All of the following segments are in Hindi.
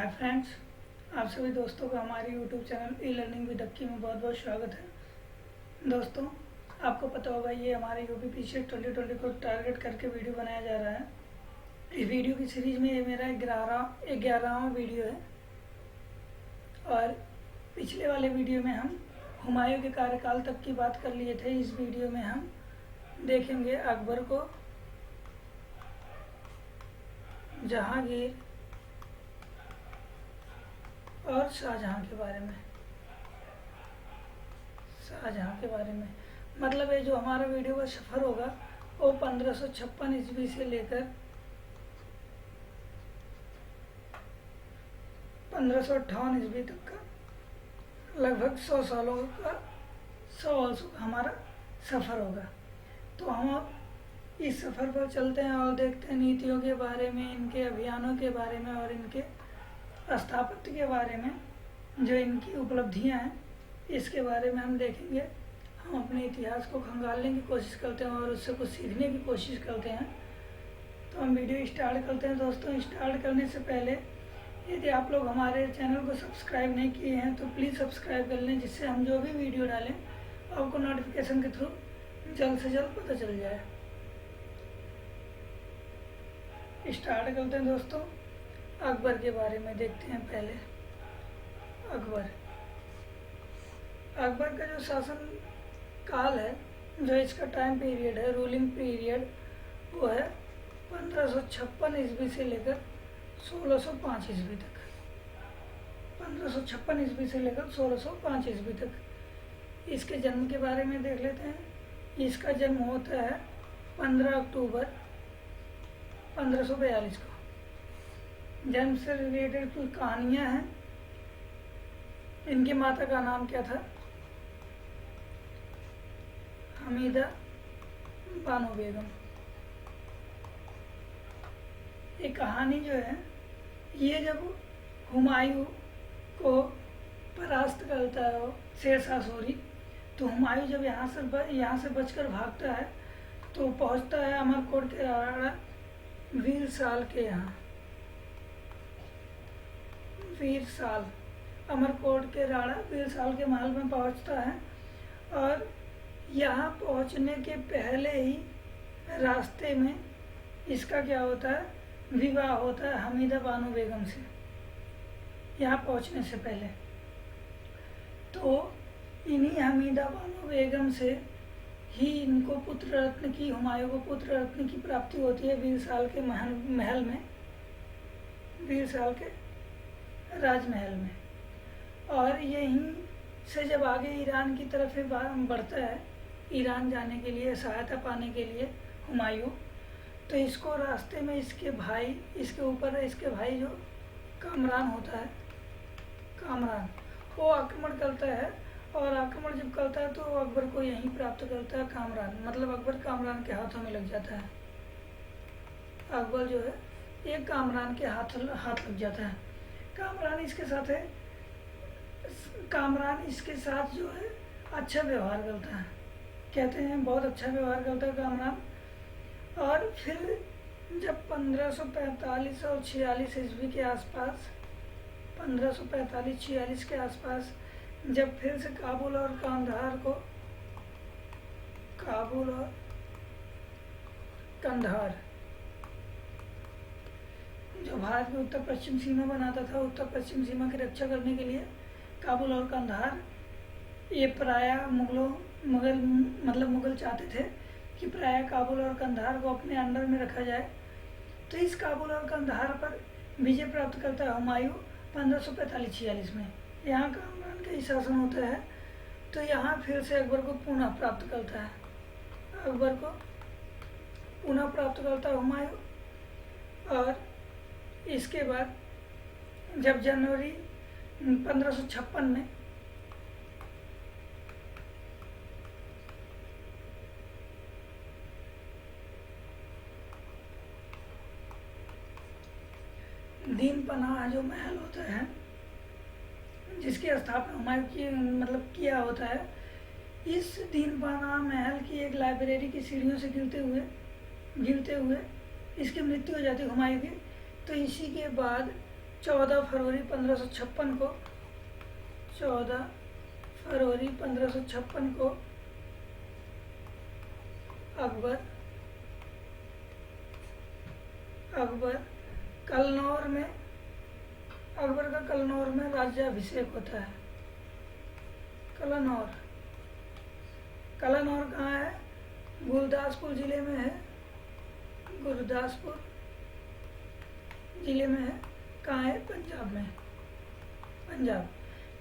हाय फ्रेंड्स, आप सभी दोस्तों का हमारे YouTube channel e learning with Akki में बहुत बहुत स्वागत है। दोस्तों, आपको पता होगा ये हमारे यूपीपीसी 2020 को टारगेट करके वीडियो बनाया जा रहा है। इस वीडियो की सीरीज में ये मेरा 11वां वीडियो है और पिछले वाले वीडियो में हम हुमायूं के कार्यकाल तक की बात कर लिए थे। इस वीडियो में हम देखेंगे अकबर को, जहांगीर और शाहजहां के बारे में। मतलब ये जो हमारा वीडियो का सफ़र होगा वो 1556 ईस्वी से लेकर 1558 ईस्वी तक का लगभग 100 सालों का हमारा सफ़र होगा। तो हम इस सफ़र पर चलते हैं और देखते हैं नीतियों के बारे में, इनके अभियानों के बारे में और इनके स्थापत्य के बारे में, जो इनकी उपलब्धियां हैं इसके बारे में हम देखेंगे। हम अपने इतिहास को खंगालने की कोशिश करते हैं और उससे कुछ सीखने की कोशिश करते हैं। तो हम वीडियो स्टार्ट करते हैं। दोस्तों, स्टार्ट करने से पहले यदि आप लोग हमारे चैनल को सब्सक्राइब नहीं किए हैं तो प्लीज़ सब्सक्राइब कर लें, जिससे हम जो भी वीडियो डालें आपको नोटिफिकेशन के थ्रू जल्द से जल्द पता चल जाए। स्टार्ट करते हैं दोस्तों। अकबर के बारे में देखते हैं। पहले अकबर का जो शासन काल है, जो इसका टाइम पीरियड है, रूलिंग पीरियड, वो है 1556 ईस्वी से लेकर 1605 ईस्वी तक। 1556 ईस्वी से लेकर 1605 ईस्वी तक। इसके जन्म के बारे में देख लेते हैं। इसका जन्म होता है 15 अक्टूबर 1542 को। जन्म से रिलेटेड कुछ कहानियां हैं। इनकी माता का नाम क्या था? हमीदा बानो बेगम। ये कहानी जो है, ये जब हुमायूं को परास्त करता है शेरशाह सूरी, तो हुमायूं जब यहाँ से बचकर भागता है तो पहुँचता है अमरकोट के राणा वीरसाल के यहाँ। अमरकोट के राणा वीरसाल के महल में पहुंचता है और यहाँ पहुंचने के पहले ही रास्ते में इसका क्या होता है, विवाह होता है हमीदा बानो बेगम से। यहाँ पहुंचने से पहले तो इन्हीं हमीदा बानो बेगम से ही इनको पुत्र रत्न की, हुमायूं को पुत्र रत्न की प्राप्ति होती है वीरसाल के महल में, वीरसाल के राजमहल में। और यहीं से जब आगे ईरान की तरफ बढ़ता है, ईरान जाने के लिए, सहायता पाने के लिए हुमायूं, तो इसको रास्ते में इसके भाई जो कामरान होता है, वो आक्रमण करता है। और आक्रमण जब करता है तो अकबर को यहीं प्राप्त करता है कामरान, मतलब अकबर कामरान के हाथों में लग जाता है। अकबर जो है ये कामरान के हाथ लग जाता है। कामरान इसके साथ जो है अच्छा व्यवहार करता है, कहते हैं बहुत अच्छा व्यवहार करता है कामरान। और फिर जब 1545 और 46 ईस्वी के आसपास, 1545-46 के आसपास, जब फिर से काबुल और कंधार जो भारत की उत्तर पश्चिम सीमा बनाता था, उत्तर पश्चिम सीमा की रक्षा करने के लिए काबुल और कंधार, ये प्रायः मुगल चाहते थे कि प्रायः काबुल और कंधार को अपने अंडर में रखा जाए। तो इस काबुल और कंधार पर विजय प्राप्त करता है हुमायूं 1545-46 में। यहाँ कामरान का ही शासन होता है। तो यहाँ फिर से अकबर को पुनः प्राप्त करता है हुमायूं। और इसके बाद जब जनवरी 1556 में दीन पनाह जो महल होता है, जिसकी स्थापना हुमायूं किया होता है, इस दीन पनाह महल की एक लाइब्रेरी की सीढ़ियों से गिरते हुए इसकी मृत्यु हो जाती है हुमायूं की। तो इसी के बाद 14 फरवरी 1556 को 14 फरवरी 1556 को अकबर कलनौर में अकबर का कलनौर में राज्याभिषेक होता है। कलनौर कहाँ है? गुरदासपुर जिले में है। गुरदासपुर जिले में है। कहाँ है? पंजाब में। पंजाब।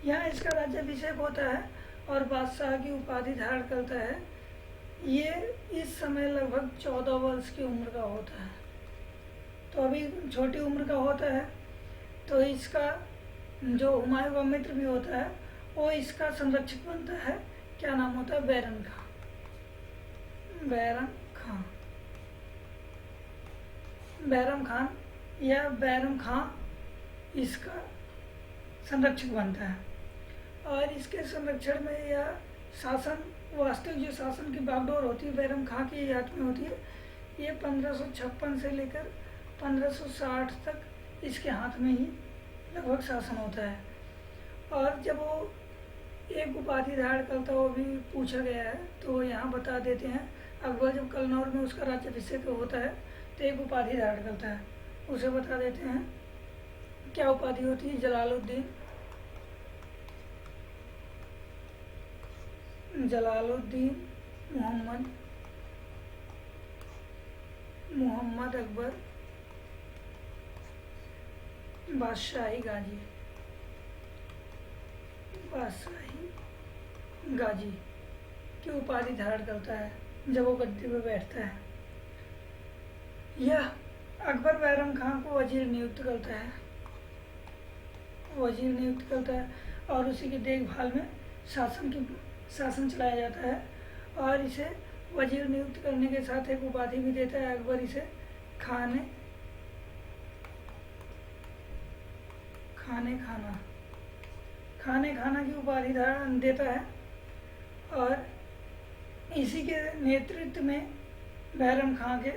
यहाँ इसका राज्याभिषेक होता है और बादशाह की उपाधि धारण करता है। ये इस समय लगभग 14 वर्ष की उम्र का होता है, तो अभी छोटी उम्र का होता है। तो इसका जो हुमायूं का मित्र भी होता है वो इसका संरक्षक बनता है। क्या नाम होता है? बैरम खां। बैरम खां इसका संरक्षक बनता है और इसके संरक्षण में यह शासन, वास्तविक जो शासन की बागडोर होती है बैरम खां के हाथ में होती है। ये 1556 से लेकर 1560 तक इसके हाथ में ही लगभग शासन होता है। और जब वो एक उपाधि धारण करता है वो भी पूछा गया है, तो यहाँ बता देते हैं। अकबर जब कलनौर में उसका राज्याभिषेक होता है तो एक उपाधि धारण करता है, उसे बता देते हैं। क्या उपाधि होती है? जलालुद्दीन मोहम्मद अकबर बादशाही गाजी की उपाधि धारण करता है जब वो गद्दी पर बैठता है। यह अकबर बैरम खां को वजीर नियुक्त करता है और उसी की देखभाल में शासन चलाया जाता है और इसे वजीर नियुक्त करने के साथ एक उपाधि भी देता है। अकबर इसे खाने खाना की उपाधि देता है और इसी के नेतृत्व में बैरम खां के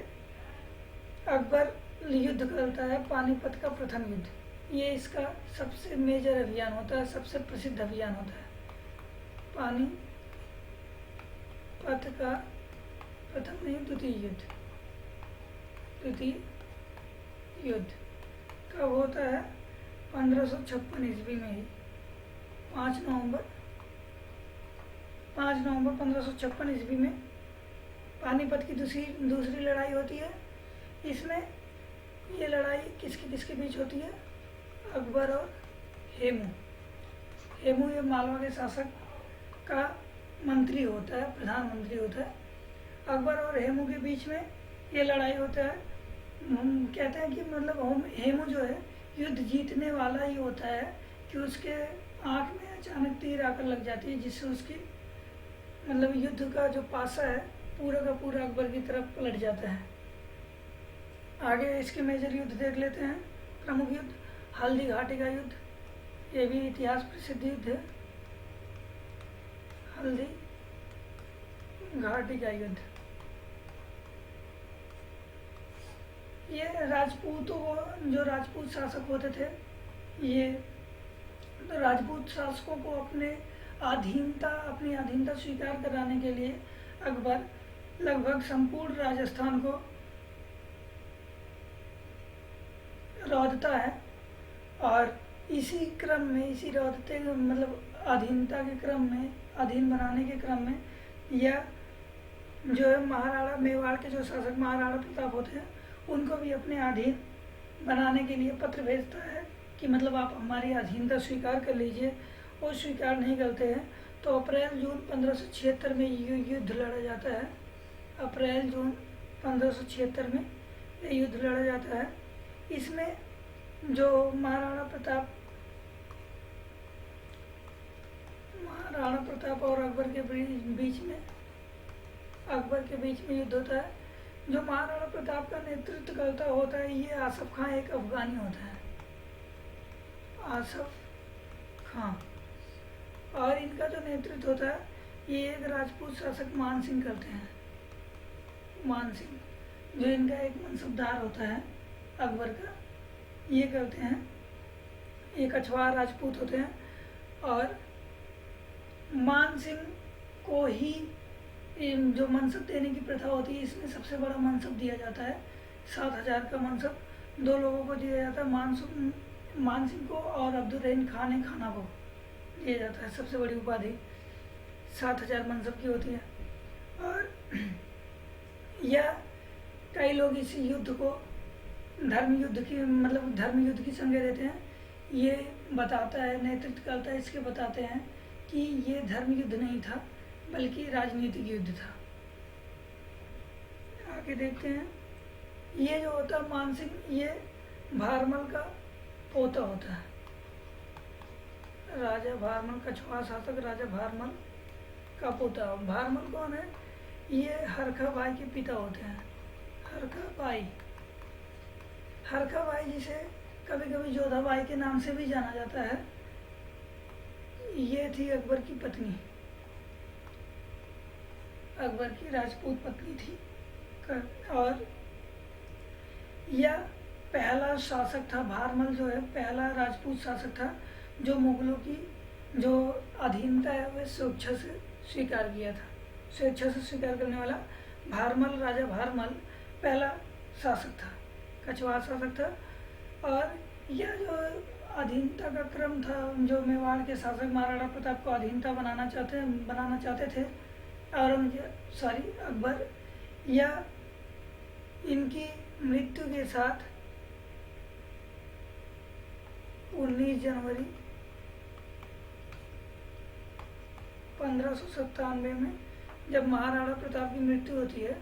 अकबर युद्ध करता है, पानीपत का प्रथम युद्ध। ये इसका सबसे मेजर अभियान होता है, सबसे प्रसिद्ध अभियान होता है। पानीपत का प्रथम नहीं, द्वितीय युद्ध कब होता है? 1556 ईस्वी में ही। 5 नवंबर 1556 ईस्वी में पानीपत की दूसरी लड़ाई होती है। इसमें ये लड़ाई किसके बीच होती है? अकबर और हेमू ये मालवा के शासक का मंत्री होता है, प्रधानमंत्री होता है। अकबर और हेमू के बीच में ये लड़ाई होता है। हम कहते हैं कि मतलब हेमू जो है युद्ध जीतने वाला ही होता है कि उसके आँख में अचानक तीर आकर लग जाती है, जिससे उसकी मतलब युद्ध का जो पासा है पूरा का पूरा अकबर की तरफ पलट जाता है। आगे इसके मेजर युद्ध देख लेते हैं। प्रमुख युद्ध हल्दी घाटी का युद्ध, ये भी इतिहास प्रसिद्ध युद्ध है। हल्दी घाटी का युद्ध, ये राजपूतों को, जो राजपूत शासक होते थे, ये तो राजपूत शासकों को अपनी अधीनता स्वीकार कराने के लिए अकबर लगभग संपूर्ण राजस्थान को रौंदता है और इसी रौदते मतलब अधीनता के क्रम में, अधीन बनाने के क्रम में यह जो है महाराणा मेवाड़ के जो शासक महाराणा प्रताप होते हैं उनको भी अपने अधीन बनाने के लिए पत्र भेजता है कि मतलब आप हमारी अधीनता स्वीकार कर लीजिए। वो स्वीकार नहीं करते हैं तो अप्रैल-जून 1576 में युद्ध लड़ा जाता है। अप्रैल-जून 1576 में ये युद्ध लड़ा जाता है। इसमें जो महाराणा प्रताप और अकबर के बीच में युद्ध होता है। जो महाराणा प्रताप का नेतृत्व करता होता है ये आसफ खां एक अफगानी होता है, आसफ खां। और इनका जो नेतृत्व होता है ये एक राजपूत शासक मान सिंह करते हैं। मान सिंह जो इनका एक मनसबदार होता है अकबर का, ये करते हैं। ये कछवाहा राजपूत होते हैं। और मान सिंह को ही जो मनसब देने की प्रथा होती है, इसमें सबसे बड़ा मनसब दिया जाता है। 7,000 का मनसब 2 लोगों को दिया जाता है, मान सिंह को और अब्दुल रहीम खान खाना को दिया जाता है। सबसे बड़ी उपाधि 7,000 मनसब की होती है। और यह कई लोग इस युद्ध को धर्म युद्ध की संज्ञा देते हैं। ये बताता है, नेतृत्व करता है, इसके बताते हैं कि ये धर्म युद्ध नहीं था बल्कि राजनीतिक युद्ध था। आगे देखते हैं। ये जो होता है मान सिंह, ये भारमल का पोता होता है। राजा भारमल, कछवाहा शासक राजा भारमल का पोता। भारमल कौन है? ये हरखा बाई के पिता होते हैं। हरखा बाई जिसे कभी कभी जोधा बाई के नाम से भी जाना जाता है, ये थी अकबर की पत्नी, अकबर की राजपूत पत्नी थी। और यह पहला शासक था। भारमल जो है पहला राजपूत शासक था जो मुगलों की जो अधीनता है वह स्वेच्छा से स्वीकार किया था। स्वेच्छा से स्वीकार करने वाला भारमल, राजा भारमल पहला शासक था, कछवाहा शासक था। और यह जो अधीनता का क्रम था, जो मेवाड़ के शासक महाराणा प्रताप को अधीनता बनाना चाहते थे अकबर, या इनकी मृत्यु के साथ 19 जनवरी 1597 में जब महाराणा प्रताप की मृत्यु होती है,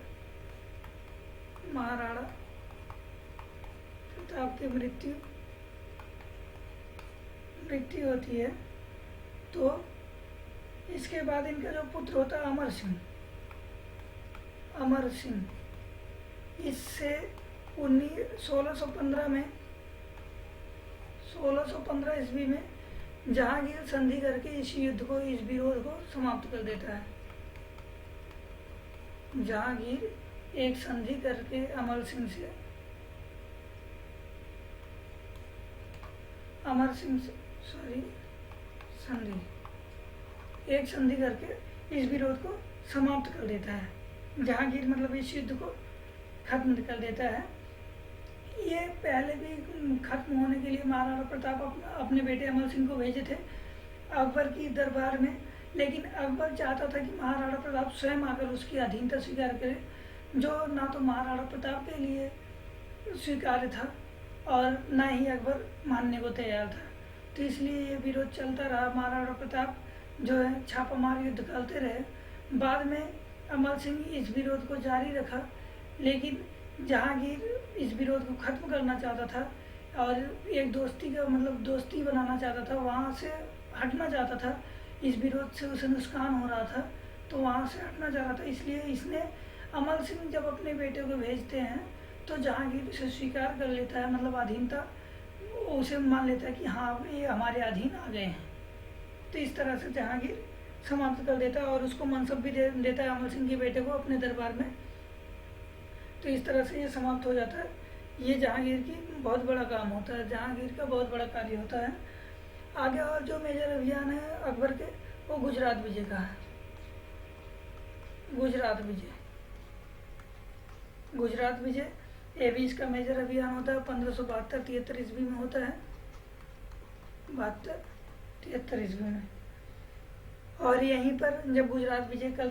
महाराणा प्रताप की मृत्यु होती है, तो इसके बाद इनका जो पुत्र होता है अमर सिंह, इससे 1615 ईस्वी में जहांगीर संधि करके इस विरोध को समाप्त कर देता है। जहांगीर एक संधि करके एक संधि करके इस विरोध को समाप्त कर देता है। जहांगीर मतलब इस युद्ध को खत्म कर देता है। ये पहले भी खत्म होने के लिए महाराणा प्रताप अपने बेटे अमर सिंह को भेजे थे अकबर की दरबार में, लेकिन अकबर चाहता था कि महाराणा प्रताप स्वयं आकर उसकी अधीनता स्वीकार करे, जो ना तो महाराणा प्रताप के लिए स्वीकार्य था और ना ही अकबर मानने को तैयार था। तो इसलिए ये विरोध चलता रहा। महाराणा प्रताप जो है छापामार युद्ध करते रहे। बाद में अमर सिंह इस विरोध को जारी रखा, लेकिन जहांगीर इस विरोध को खत्म करना चाहता था और एक दोस्ती बनाना चाहता था, वहाँ से हटना चाहता था। इस विरोध से उसे नुकसान हो रहा था तो वहाँ से हटना चाह रहा था। इसलिए इसने अमर सिंह जब अपने बेटे को भेजते हैं तो जहांगीर उसे स्वीकार कर लेता है, मतलब अधीनता उसे मान लेता है कि हाँ ये हमारे अधीन आ गए हैं। तो इस तरह से जहांगीर समाप्त कर देता है और उसको मनसब भी देता है अमर सिंह के बेटे को अपने दरबार में। तो इस तरह से ये समाप्त हो जाता है। ये जहांगीर की बहुत बड़ा काम होता है, जहांगीर का बहुत बड़ा कार्य होता है। आगे और जो मेजर अभियान है अकबर के, वो गुजरात विजय का है। गुजरात विजय ये भी इसका मेजर अभियान होता है। 1572-73 ईस्वी में होता है, 72-73 ईस्वी में। और यहीं पर जब गुजरात विजय कर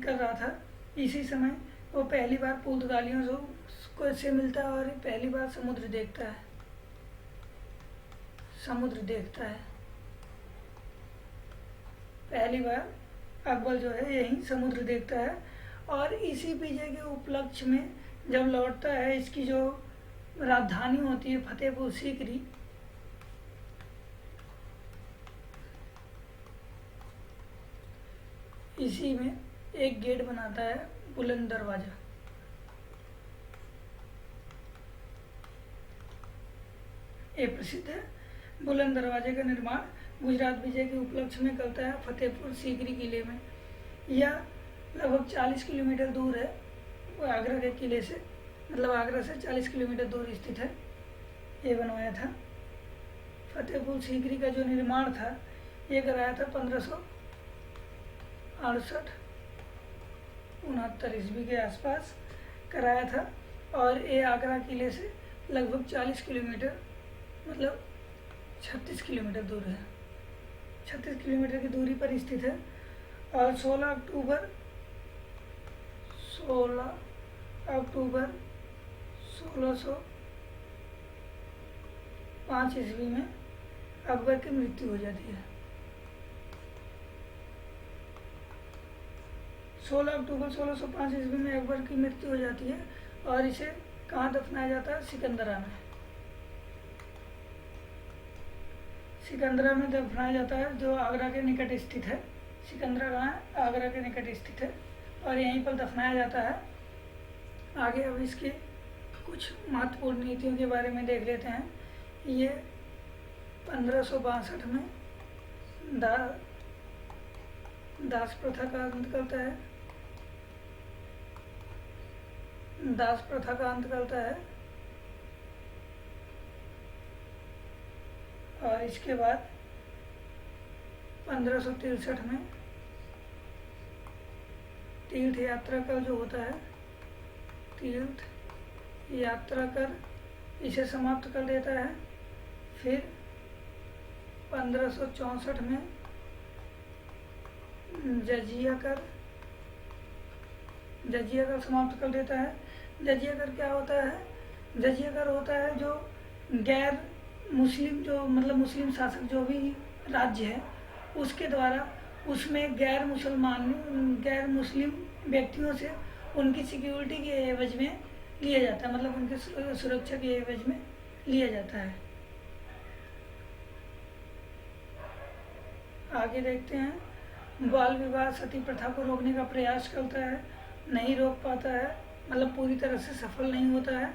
रहा था, इसी समय वो पहली बार पुर्तगालियों से मिलता है और पहली बार समुद्र देखता है। पहली बार अकबर जो है यही समुद्र देखता है। और इसी विजय के उपलक्ष्य में जब लौटता है, इसकी जो राजधानी होती है फतेहपुर सीकरी, इसी में एक गेट बनाता है बुलंद दरवाजा। ये प्रसिद्ध है। बुलंद दरवाजे का निर्माण गुजरात विजय के उपलक्ष्य में करता है फतेहपुर सीकरी किले में। यह लगभग 40 किलोमीटर दूर है आगरा के किले से, मतलब आगरा से 40 किलोमीटर दूर स्थित है। ये बनवाया था फतेहपुर सीकरी का जो निर्माण था ये कराया था 1568 ईस्वी के आसपास कराया था। और ये आगरा किले से लगभग 40 किलोमीटर मतलब 36 किलोमीटर दूर है, 36 किलोमीटर की दूरी पर स्थित है। और 16 अक्टूबर 1605 ईस्वी में अकबर की मृत्यु हो जाती है। 16 अक्टूबर 1605 ईस्वी में अकबर की मृत्यु हो जाती है और इसे कहाँ दफनाया जाता है? सिकंदरा में। सिकंदरा में दफनाया जाता है जो आगरा के निकट स्थित है। सिकंदरा कहाँ है? आगरा के निकट स्थित है और यहीं पर दफनाया जाता है। आगे अब इसकी कुछ महत्वपूर्ण नीतियों के बारे में देख लेते हैं। ये 1562 में दास प्रथा का अंत करता है। दास प्रथा का अंत करता है और इसके बाद 1563 में तीर्थ यात्रा का जो होता है, तीर्थ यात्रा कर इसे समाप्त कर देता है। फिर 1564 में जजिया कर समाप्त कर देता है। जजिया कर क्या होता है? जजिया कर होता है जो गैर मुस्लिम जो मतलब मुस्लिम शासक जो भी राज्य है उसके द्वारा उसमें गैर मुस्लिम व्यक्तियों से उनकी सिक्योरिटी के एवज में लिया जाता है, मतलब उनकी सुरक्षा के एवज में लिया जाता है। आगे देखते हैं। बाल विवाह सती प्रथा को रोकने का प्रयास करता है, नहीं रोक पाता है, मतलब पूरी तरह से सफल नहीं होता है।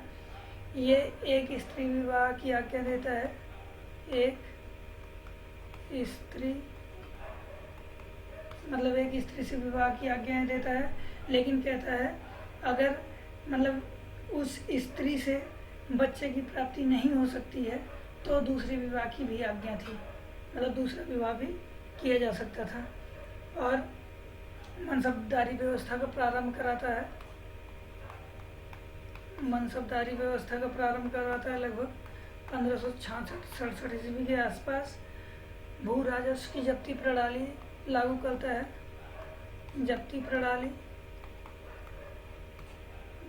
ये एक स्त्री विवाह की आज्ञा देता है, एक स्त्री से विवाह की आज्ञा देता है, लेकिन कहता है अगर मतलब उस स्त्री से बच्चे की प्राप्ति नहीं हो सकती है तो दूसरे विवाह की भी आज्ञा थी, मतलब दूसरा विवाह भी किया जा सकता था। और मनसबदारी व्यवस्था का प्रारंभ कराता है। मनसबदारी व्यवस्था का प्रारंभ कराता है लगभग 1566-67 ईस्वी के आसपास। भू राजस्व की जब्ती प्रणाली लागू करता है। जब्ती प्रणाली,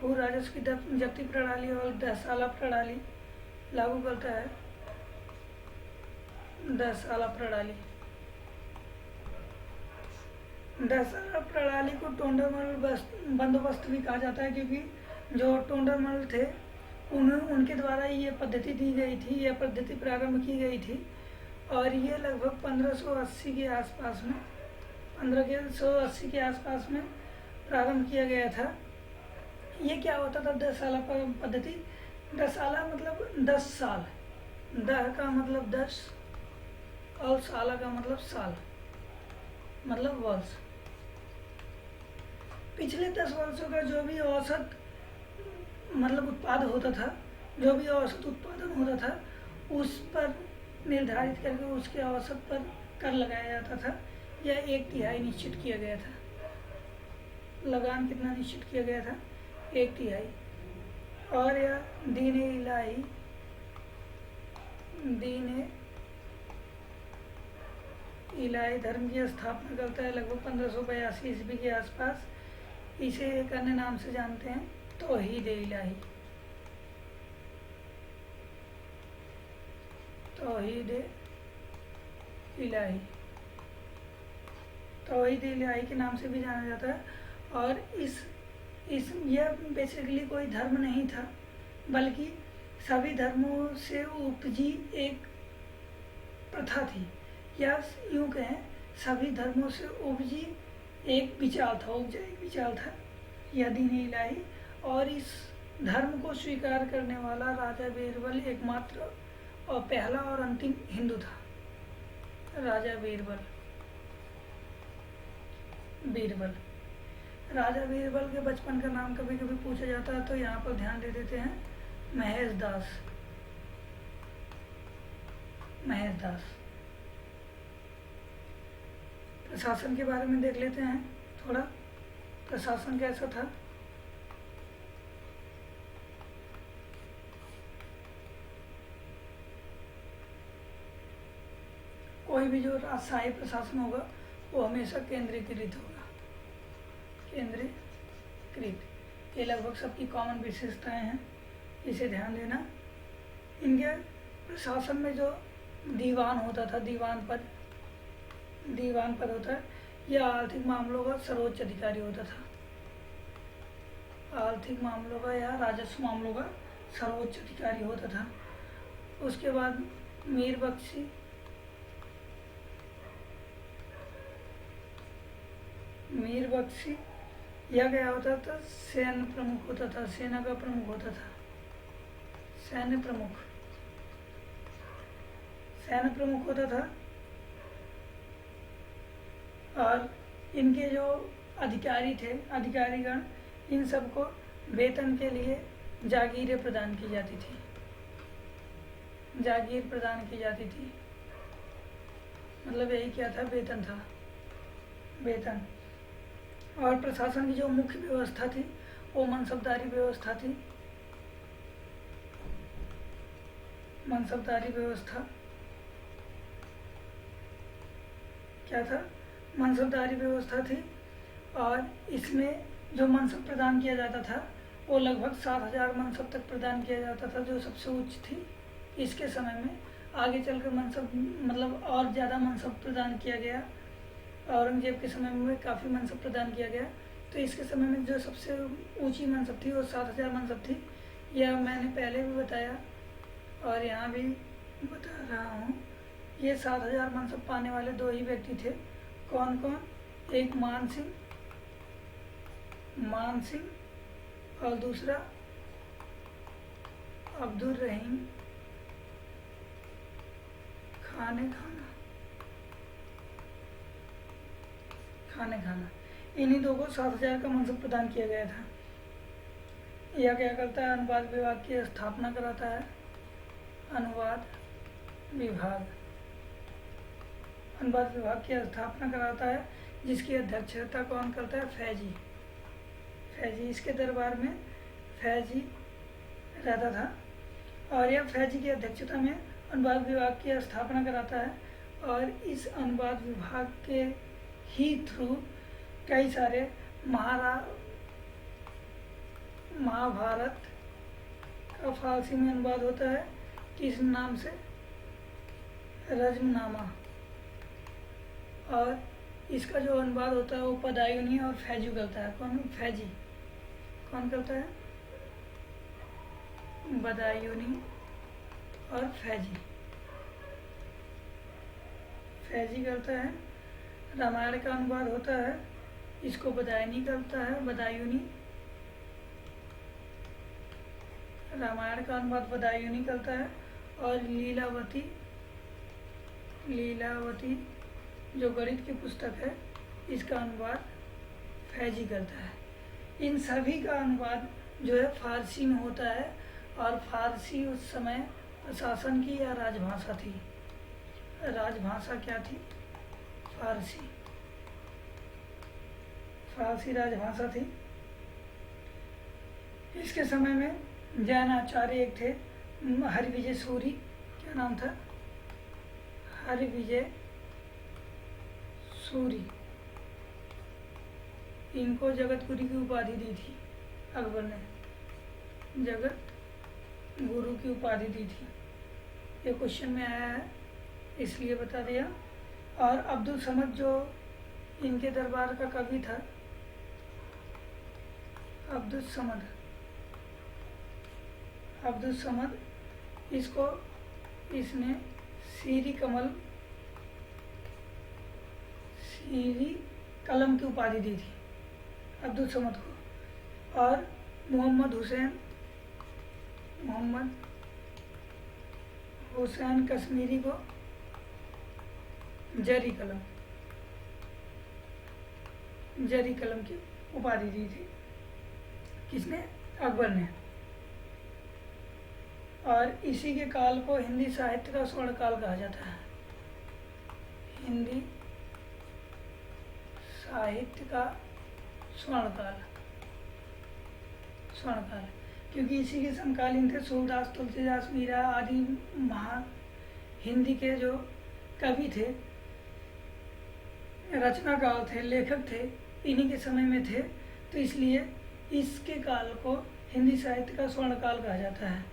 भू राजस्व की जब्ती प्रणाली और 10 साला प्रणाली लागू करता है। 10 साला प्रणाली, 10 साला प्रणाली को टोंडरमल बंदोबस्त भी कहा जाता है, क्योंकि जो टोंडरमल थे उनके द्वारा ये पद्धति दी गई थी, यह पद्धति प्रारंभ की गई थी। और ये लगभग 1580 के आसपास में 1580 के आसपास में प्रारंभ किया गया था। ये क्या होता था? 10 साला पद्धति। 10 साला मतलब 10 साल, 10 का मतलब 10 और साला का मतलब साल, मतलब वर्ष। पिछले 10 वर्षों का जो भी औसत मतलब उत्पाद होता था, जो भी औसत उत्पादन होता था उस पर निर्धारित करके उसके औसत पर कर लगाया जाता था। यह 1/3 निश्चित किया गया था। लगान कितना निश्चित किया गया था? 1/3। और यह दीन इलाही धर्म की स्थापना करता है लगभग 1582 ईस्वी के आसपास। इसे एक अन्य नाम से जानते हैं, तौहीद इलाही। तौहीद इलाही, तौहीद इलाही के नाम से भी जाना जाता है। और यह बेसिकली कोई धर्म नहीं था, बल्कि सभी धर्मों से उपजी एक प्रथा थी, या यूँ कहें सभी धर्मों से उपजी एक विचार था, यह दीन इलाही। और इस धर्म को स्वीकार करने वाला राजा बीरबल एकमात्र और पहला और अंतिम हिंदू था। राजा बीरबल राजा बीरबल के बचपन का नाम कभी कभी पूछा जाता है, तो यहाँ पर ध्यान दे देते हैं, महेश दास। महेश दास। प्रशासन के बारे में देख लेते हैं थोड़ा, प्रशासन कैसा था। कोई भी जो राजशाही प्रशासन होगा वो हमेशा केंद्रीकृत होगा, केंद्रीकृत। ये लगभग सबकी कॉमन विशेषताएं हैं, इसे ध्यान देना। इनके प्रशासन में जो दीवान होता था, दीवान पद होता है, यह आर्थिक मामलों का सर्वोच्च अधिकारी होता था। आर्थिक मामलों का या राजस्व मामलों का सर्वोच्च अधिकारी होता था। उसके बाद मीर बख्शी, यह क्या होता था, सैन्य प्रमुख होता था, सेना का प्रमुख होता था, सैन्य प्रमुख होता था। और इनके जो अधिकारी थे, अधिकारीगण, इन सबको वेतन के लिए जागीरें प्रदान की जाती थी, जागीर प्रदान की जाती थी। मतलब यही क्या था, वेतन था, वेतन। और प्रशासन की जो मुख्य व्यवस्था थी वो मनसबदारी व्यवस्था थी। मनसबदारी व्यवस्था क्या था, मनसबदारी व्यवस्था थी। और इसमें जो मनसब प्रदान किया जाता था वो लगभग 7,000 मनसब तक प्रदान किया जाता था, जो सबसे उच्च थी। इसके समय में आगे चलकर मनसब मतलब और ज़्यादा मनसब प्रदान किया गया। औरंगजेब के समय में काफ़ी मनसब प्रदान किया गया। तो इसके समय में जो सबसे ऊंची मनसब थी वो 7,000 मनसब थी। यह मैंने पहले भी बताया और यहाँ भी बता रहा हूँ। ये 7,000 मनसब पाने वाले दो ही व्यक्ति थे। कौन कौन, एक मान सिंह और दूसरा अब्दुल रहीम खाने खाना। इन्हीं दो को 7,000 का मनसब प्रदान किया गया था। यह क्या करता है, अनुवाद विभाग की स्थापना कराता है। अनुवाद विभाग की स्थापना कराता है, जिसकी अध्यक्षता कौन करता है, फैजी। इसके दरबार में फैजी रहता था और यह फैजी की अध्यक्षता में अनुवाद विभाग की स्थापना कराता है। और इस अनुवाद विभाग के ही थ्रू कई सारे महाभारत का फारसी में अनुवाद होता है। किस नाम से, रज्मनामा। और इसका जो अनुवाद होता है वो बदायूनी और फैजी करता है। कौन करता है, बदायूनी और फैजी करता है। रामायण का अनुवाद होता है, इसको बदायूनी करता है, बदायूनी। रामायण का अनुवाद बदायूनी करता है। और लीलावती जो गणित की पुस्तक है, इसका अनुवाद फैजी करता है। इन सभी का अनुवाद जो है फारसी में होता है। और फारसी उस समय प्रशासन की या राजभाषा थी। राजभाषा क्या थी, फारसी राजभाषा थी। इसके समय में जैन आचार्य एक थे, हरिविजय सूरी। क्या नाम था, हरिविजय सूरी। इनको जगत गुरु की उपाधि दी थी अकबर ने, जगत गुरु की उपाधि दी थी। ये क्वेश्चन में आया है इसलिए बता दिया। और अब्दुल समद जो इनके दरबार का कवि था, अब्दुल समद, इसने सीरी कलम की उपाधि दी थी अब्दुल समद को। और मोहम्मद हुसैन कश्मीरी को जरी कलम की उपाधि दी थी। किसने, अकबर ने। और इसी के काल को हिंदी साहित्य का स्वर्ण काल कहा जाता है। हिंदी साहित्य का स्वर्ण काल, क्योंकि इसी के समकालीन थे सूरदास, तुलसीदास, मीरा आदि महान हिंदी के जो कवि थे, रचनाकार थे, लेखक थे, इन्हीं के समय में थे। तो इसलिए इसके काल को हिंदी साहित्य का स्वर्ण काल कहा जाता है।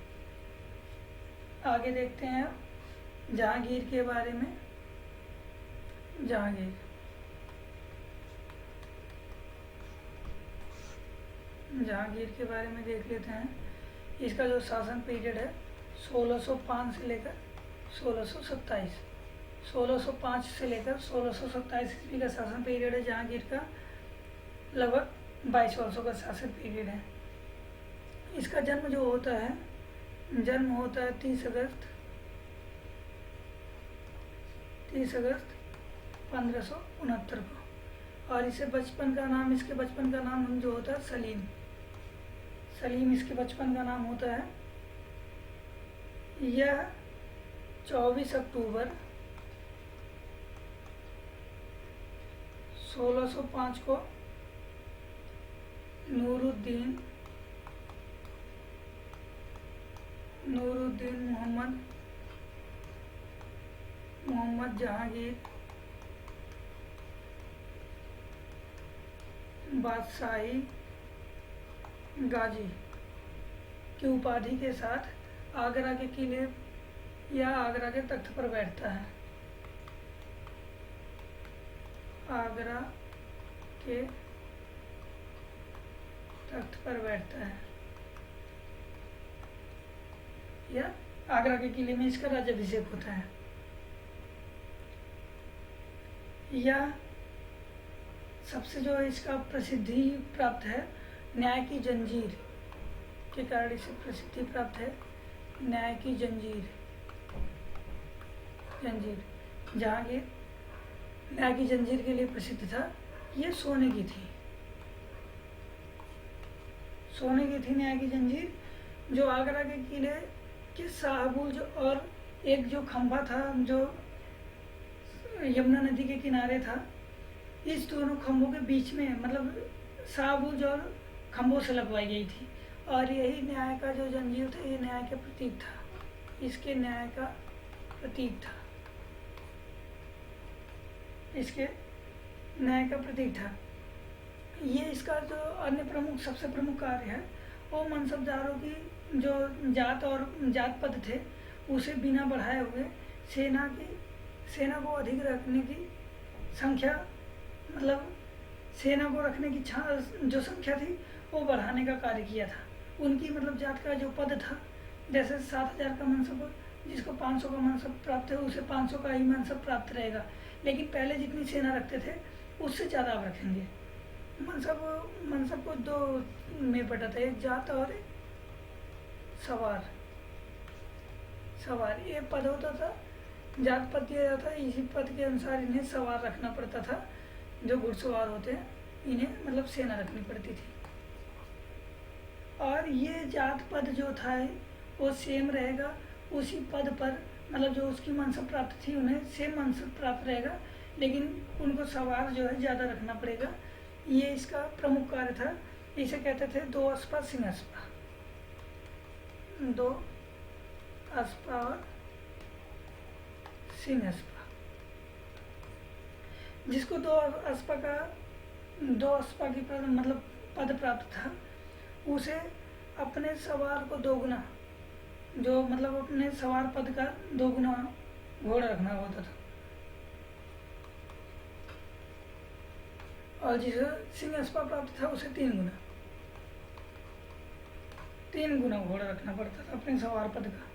आगे देखते हैं अब जहांगीर के बारे में। जहांगीर के बारे में देख लेते हैं। इसका जो शासन पीरियड है 1605 से लेकर 1627, 1605 से लेकर 1627 ईस्वी का शासन पीरियड है जहांगीर का। लगभग 22 वर्षों का शासन पीरियड है। इसका जन्म जो होता है, जन्म होता है 30 अगस्त 1569 को। और इसे बचपन का नाम, इसके बचपन का नाम जो होता है सलीम इसके बचपन का नाम होता है। यह 24 अक्टूबर 1605 को नूरुद्दीन मोहम्मद जहांगीर बादशाही गाजी की उपाधि के साथ आगरा के किले या आगरा के तख्त पर बैठता है। आगरा के तख्त पर बैठता है या आगरा के किले में इसका राज्याभिषेक होता है। यह सबसे जो इसका प्रसिद्धि प्राप्त है न्याय की जंजीर के कारण इसे प्रसिद्धि प्राप्त है। न्याय की जंजीर जहांगीर न्याय की जंजीर के लिए प्रसिद्ध था। ये सोने की थी न्याय की जंजीर, जो आगरा के किले के शाहबुर्ज और एक जो खंभा था जो यमुना नदी के किनारे था, इस दोनों खंभों के बीच में मतलब शाहबुर्ज और खंभों से लगवाई गई थी। और यही न्याय का जो जंजीर था, ये न्याय का प्रतीक था, इसके न्याय का प्रतीक था। ये इसका जो अन्य सबसे प्रमुख कार्य है वो मनसबदारों की जो जात और जात पद थे उसे बिना बढ़ाए हुए सेना को अधिक रखने की संख्या, मतलब सेना को रखने की जो संख्या थी वो बढ़ाने का कार्य किया था। उनकी मतलब जात का जो पद था, जैसे 7000 का मनसब, जिसको 500 का मनसब प्राप्त है उसे 500 का ही मनसब प्राप्त रहेगा। लेकिन पहले जितनी सेना रखते थे उससे ज़्यादा आप रखेंगे। मनसब को दो में बटा था, एक जात और एक सवार। ये पद होता था, जात पद दिया जाता है, इसी पद के अनुसार इन्हें सवार रखना पड़ता था। जो घुड़सवार होते हैं इन्हें मतलब सेना रखनी पड़ती थी। और ये जात पद जो था वो सेम रहेगा, उसी पद पर मतलब जो उसकी मनसब प्राप्त थी उन्हें सेम मनसब प्राप्त रहेगा, लेकिन उनको सवार जो है ज़्यादा रखना पड़ेगा। ये इसका प्रमुख कार्य था। इसे कहते थे दो अस्पा सिंह अस्पा, दो अस्पा और सिंह अस्पा। जिसको दो अस्पा की मतलब पद प्राप्त था, उसे अपने सवार को दोगुना, जो मतलब अपने सवार पद का दोगुना घोड़ा रखना होता था। और जिसे सिंह अस्पा प्राप्त था उसे 3 गुना घोड़ा रखना पड़ता था अपने सवार पद का।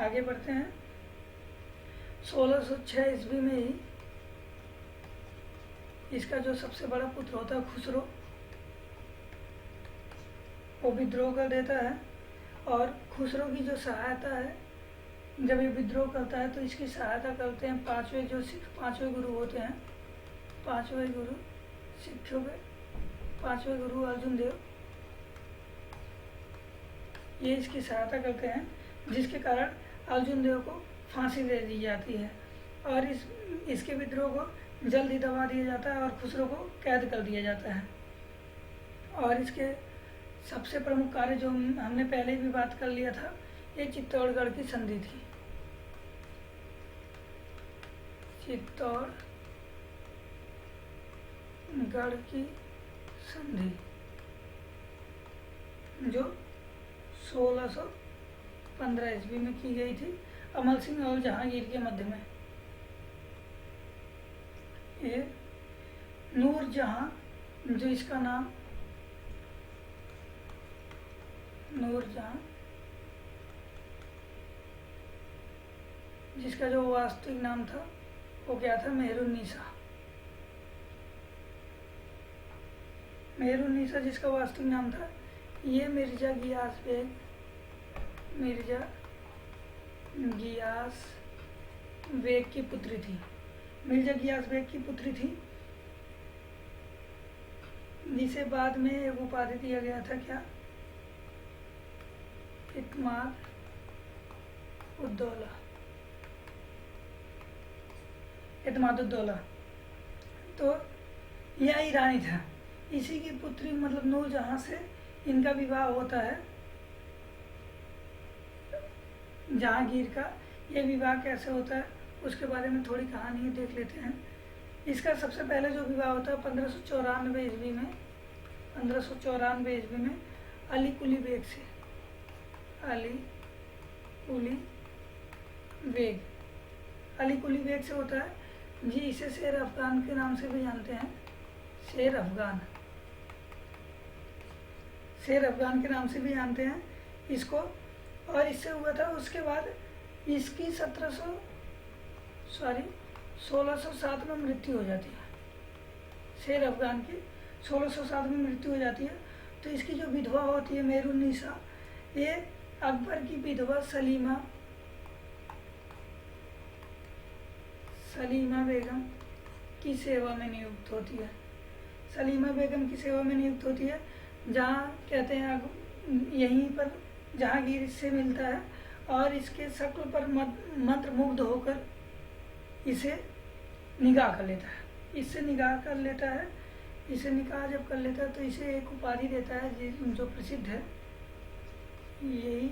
आगे बढ़ते हैं। 1606 ईस्वी में ही इसका जो सबसे बड़ा पुत्र होता है खुसरो, वो विद्रोह कर देता है। और खुसरो की जो सहायता है, जब ये विद्रोह करता है तो इसकी सहायता करते हैं 5वें गुरु होते हैं, 5वें गुरु सिखों के 5वें गुरु अर्जुन देव ये इसकी सहायता करते हैं, जिसके कारण अर्जुन देव को फांसी दे दी जाती है और इसके विद्रोह को जल्द ही दबा दिया जाता है और खुसरो को कैद कर दिया जाता है। और इसके सबसे प्रमुख कार्य जो हमने पहले भी बात कर लिया था, ये चित्तौड़गढ़ की संधि थी। चित्तौड़गढ़ की संधि जो 1615 ईस्वी में की गई थी अमल सिंह और जहांगीर के मध्य में। ये नूरजहां, जो इसका नाम नूरजहां, जिसका जो वास्तविक नाम था वो क्या था, मेहरुन्निसा। मेहरुन्निसा जिसका वास्तविक नाम था, ये मिर्जा गियास बेग की पुत्री थी। मिर्जा गियास बेग की पुत्री थी, जिसे बाद में एक उपाधि दिया गया था, क्या, इत्माद-उद-दौला। तो यह ईरानी था, इसी की पुत्री मतलब नूरजहां से इनका विवाह होता है जहांगीर का। यह विवाह कैसे होता है उसके बारे में थोड़ी कहानी देख लेते हैं। इसका सबसे पहले जो विवाह होता है 1594 ईस्वी में, 1594 ईस्वी में अली कुली बेग से। अली कुली बेग से होता है जी। इसे शेर अफगान के नाम से भी जानते हैं, शेर अफगान के नाम से भी जानते हैं इसको। और इससे हुआ था, उसके बाद इसकी 1607 में मृत्यु हो जाती है। शेर अफगान की 1607 में मृत्यु हो जाती है। तो इसकी जो विधवा होती है मेहरुन्निसा, ये अकबर की विधवा सलीमा बेगम की सेवा में नियुक्त होती है। सलीमा बेगम की सेवा में नियुक्त होती है, जहाँ कहते हैं यहीं पर जहांगीर इससे मिलता है और इसके शक्ल पर मंत्रमुग्ध होकर इसे निगाह कर लेता है। इससे निगाह कर लेता है, इसे निकाह जब कर लेता है तो इसे एक उपाधि देता है जो प्रसिद्ध है, यही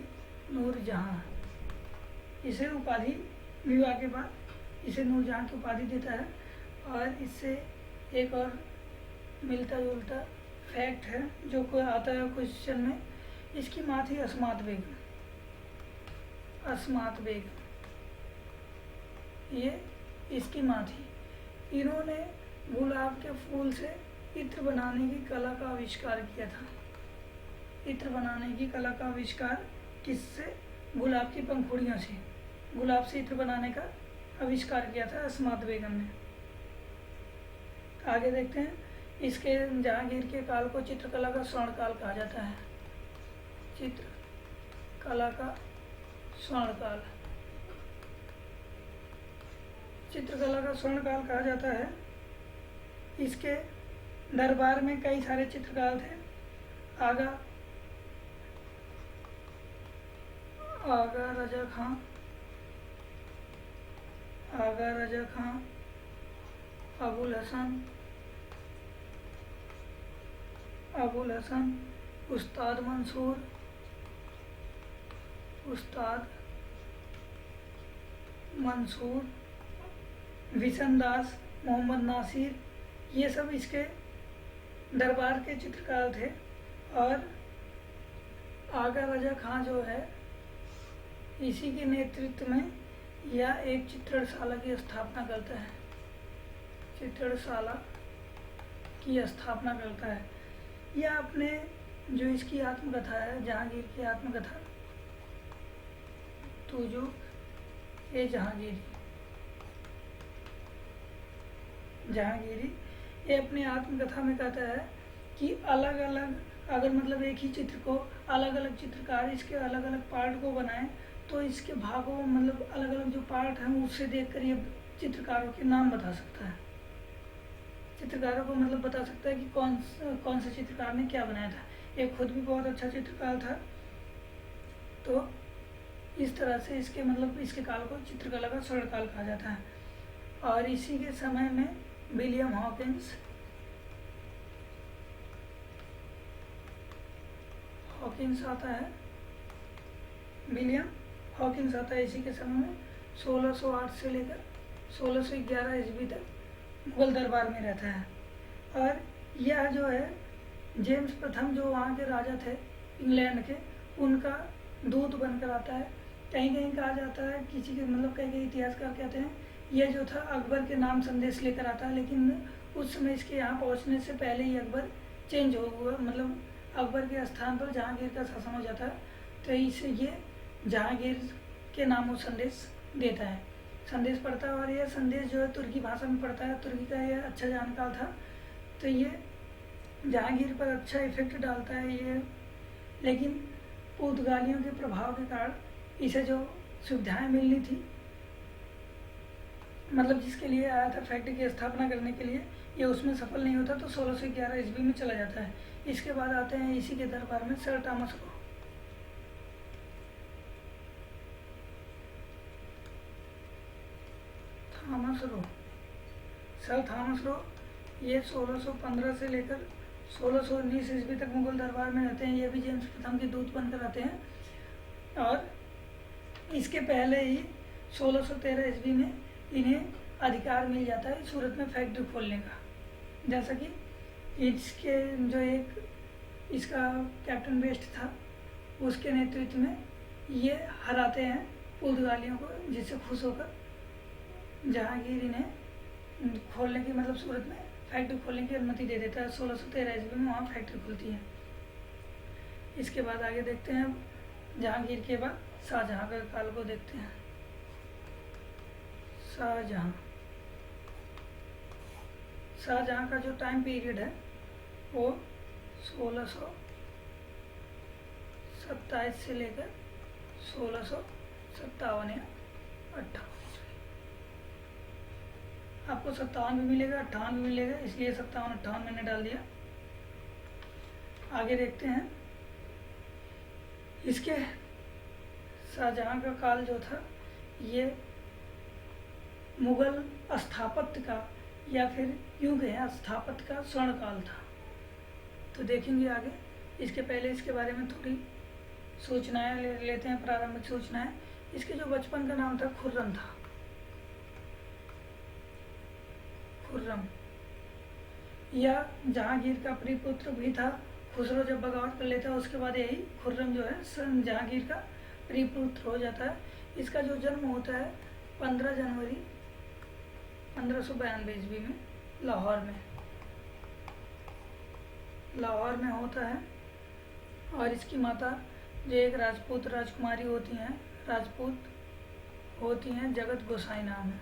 नूरजहां। इसे उपाधि विवाह के बाद इसे नूरजहां की उपाधि देता है। और इससे एक और मिलता जुलता फैक्ट है जो कोई आता है क्वेश्चन में, इसकी माँ थी अस्मात बेगम, ये इसकी माँ थी। इन्होंने गुलाब के फूल से इत्र बनाने की कला का आविष्कार किया था। इत्र बनाने की कला का आविष्कार किससे, गुलाब की पंखुड़ियों से, गुलाब से इत्र बनाने का आविष्कार किया था अस्मात बेगम ने। आगे देखते हैं, इसके जहांगीर के काल को चित्रकला का स्वर्ण काल कहा जाता है। चित्रकला का स्वर्ण काल कहा जाता है। इसके दरबार में कई सारे चित्रकार थे। आगा रजा खां, अबुल हसन, उस्ताद मंसूर, विशन दास, मोहम्मद नासिर, ये सब इसके दरबार के चित्रकार थे। और आगा रजा खां जो है, इसी के नेतृत्व में यह एक चित्रणशाला की स्थापना करता है। यह अपने जो इसकी आत्मकथा है, जहांगीर की आत्मकथा तुजो ए जहांगीरी, ये अपने आत्मकथा में कहता है कि अलग अलग, अगर मतलब एक ही चित्र को अलग अलग चित्रकार इसके अलग अलग पार्ट को बनाएं तो इसके भागों मतलब अलग अलग जो पार्ट हैं उससे देखकर ये चित्रकारों के नाम बता सकता है। चित्रकारों को मतलब बता सकता है कि कौन से चित्रकार ने क्या बनाया था। ये खुद भी बहुत अच्छा चित्रकार था तो इस तरह से इसके मतलब इसके काल को चित्रकला का स्वर्णकाल कहा जाता है। और इसी के समय में विलियम हॉकिंस आता है। विलियम हॉकिंस आता है इसी के समय में 1608 से लेकर 1611 ईस्वी तक मुगल दरबार में रहता है। और यह जो है जेम्स प्रथम जो वहाँ के राजा थे इंग्लैंड के, उनका दूत बनकर आता है। कहीं कहीं कहा जाता है किसी के मतलब कहीं इतिहासकार कहते हैं यह जो था अकबर के नाम संदेश लेकर आता है, लेकिन उस समय इसके यहाँ पहुँचने से पहले ही अकबर चेंज हो हुआ, मतलब अकबर के स्थान पर जहांगीर का शासन हो जाता है। तो इसे ये जहांगीर के नामों संदेश देता है, संदेश पढ़ता है। और यह संदेश जो है तुर्की भाषा में पढ़ता है, तुर्की का यह अच्छा जानकार था, तो ये जहांगीर पर अच्छा इफेक्ट डालता है ये। लेकिन पुर्तगालियों के प्रभाव के कारण इसे जो सुविधाएं मिलनी थी, मतलब जिसके लिए आया था फैक्ट्री की स्थापना करने के लिए, ये उसमें सफल नहीं होता, तो 1611 ईस्वी में चला जाता है। इसके बाद आते हैं इसी के दरबार में sir Thomas Roe. Sir Thomas Roe ये 1615 से लेकर 1619 ईस्वी तक मुगल दरबार में रहते हैं। ये भी जेम्स प्रथम के दूत बनकर आते हैं। और इसके पहले ही 1613 ईस्वी में इन्हें अधिकार मिल जाता है सूरत में फैक्ट्री खोलने का। जैसा कि इसके जो एक इसका कैप्टन बेस्ट था, उसके नेतृत्व में ये हराते हैं पुर्तगालियों को, जिससे खुश होकर जहांगीर इन्हें खोलने की मतलब सूरत में फैक्ट्री खोलने की अनुमति दे देता है। 1613 ईस्वी में वहाँ फैक्ट्री खुलती है। इसके बाद आगे देखते हैं जहांगीर के बाद शाहजहाँ के काल को देखते हैं। शाहजहाँ का जो टाइम पीरियड है वो 1627 से लेकर 1657 या 58। आपको 57 भी मिलेगा, 58 भी मिलेगा, इसलिए 57-58 मैंने डाल दिया। आगे देखते हैं इसके शाहजहाँ का काल जो था ये मुगल स्थापत्य का या फिर यूँ कहें स्थापत्य का स्वर्ण काल था। तो देखेंगे आगे। इसके पहले इसके बारे में थोड़ी सूचनाएं लेते हैं, प्रारंभिक सूचनाएं। इसके जो बचपन का नाम था खुर्रम था। खुर्रम यह जहांगीर का प्रिपुत्र भी था। खुसरो जब बगावत कर लेता है उसके बाद यही खुर्रम जो है जहांगीर का प्रिपुत्र हो जाता है। इसका जो जन्म होता है 15 जनवरी 1592 ईस्वी में लाहौर में होता है। और इसकी माता जो एक राजपूत राजकुमारी होती हैं, जगत गोसाई नाम है,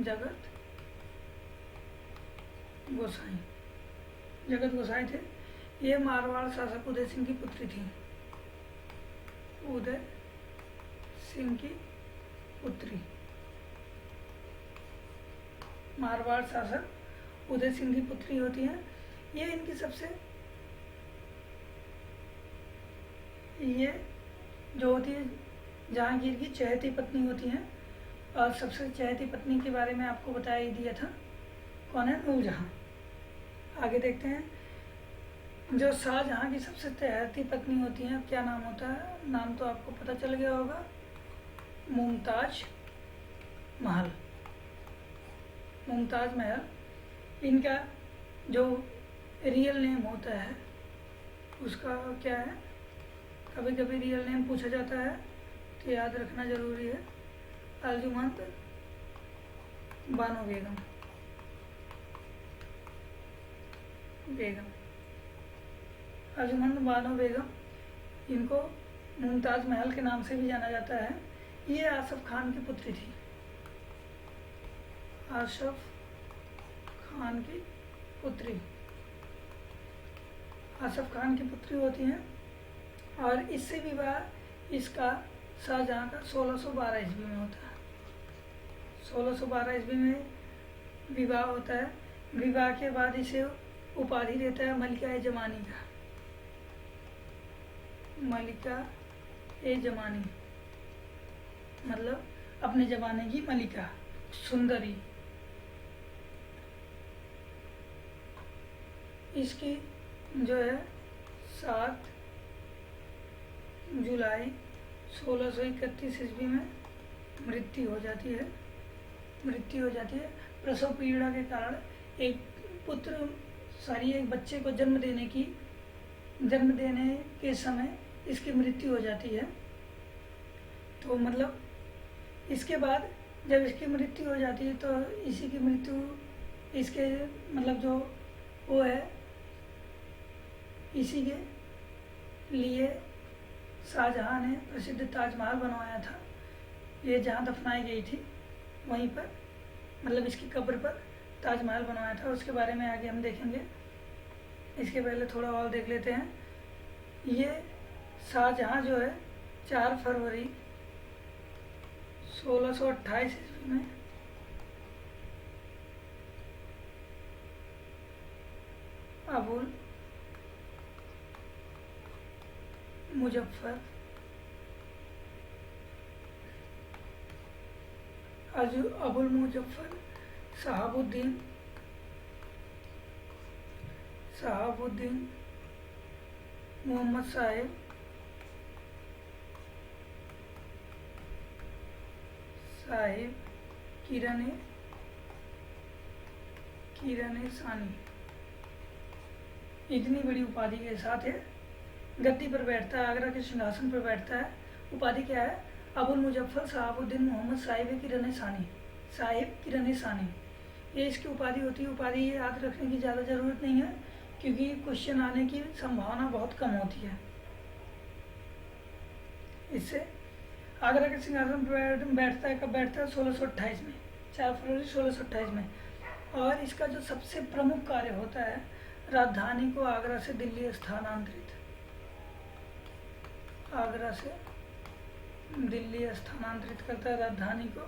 जगत गोसाई थे। ये मारवाड़ शासक उदय सिंह की पुत्री थी। उदय सिंह की पुत्री, मारवाड़ शासक उदय सिंह की पुत्री होती हैं। ये इनकी ये जो होती है जहांगीर की चहेती पत्नी होती हैं। और सबसे चहेती पत्नी के बारे में आपको बता ही दिया था, कौन है? नूरजहां। आगे देखते हैं जो शाहजहां की सबसे चहेती पत्नी होती हैं, क्या नाम होता है? नाम तो आपको पता चल गया होगा, मुमताज महल। इनका जो रियल नेम होता है उसका क्या है? कभी कभी रियल नेम पूछा जाता है तो याद रखना जरूरी है। अर्जुमंद बानो बेगम, इनको मुमताज महल के नाम से भी जाना जाता है। ये आसफ खान की पुत्री थी। आसफ खान की पुत्री होती हैं। और इससे विवाह इसका शाहजहाँ का 1612 ईस्वी में होता है। 1612 ईस्वी में विवाह होता है। विवाह के बाद इसे उपाधि देता है मलिका-ए-जमानी का। मलिका ए जमानी, मतलब अपने जमाने की मलिका, सुंदरी। इसकी जो है 7 जुलाई 1631 ईस्वी में मृत्यु हो जाती है। प्रसव पीड़ा के कारण एक एक बच्चे को जन्म देने के समय इसकी मृत्यु हो जाती है। तो मतलब इसके बाद जब इसकी मृत्यु हो जाती है तो इसी की मृत्यु इसके मतलब जो वो है, इसी के लिए शाहजहाँ ने प्रसिद्ध ताजमहल बनवाया था। ये जहाँ दफनाई गई थी वहीं पर, मतलब इसकी कब्र पर ताजमहल बनवाया था। उसके बारे में आगे हम देखेंगे। इसके पहले थोड़ा और देख लेते हैं। ये शाहजहाँ जो है 4 फरवरी 1628 ईस्वी में अबुल मुजफ्फर अबुल मुजफ्फर शहाबुद्दीन मोहम्मद साहिब किरण सानी इतनी बड़ी उपाधि के साथ है गद्दी पर बैठता है, आगरा के सिंहासन पर बैठता है। उपाधि क्या है? अबुल मुजफ्फर शहाबुद्दीन मोहम्मद साहिब किरण सानी, ये इसकी उपाधि होती है। उपाधि ये याद रखने की ज़्यादा ज़रूरत नहीं है क्योंकि क्वेश्चन आने की संभावना बहुत कम होती है। इससे आगरा के सिंहासन पर बैठता है। कब बैठता है? 1628 में, 4 फरवरी 1628 में। और इसका जो सबसे प्रमुख कार्य होता है, राजधानी को आगरा से दिल्ली स्थानांतरित करता है। राजधानी को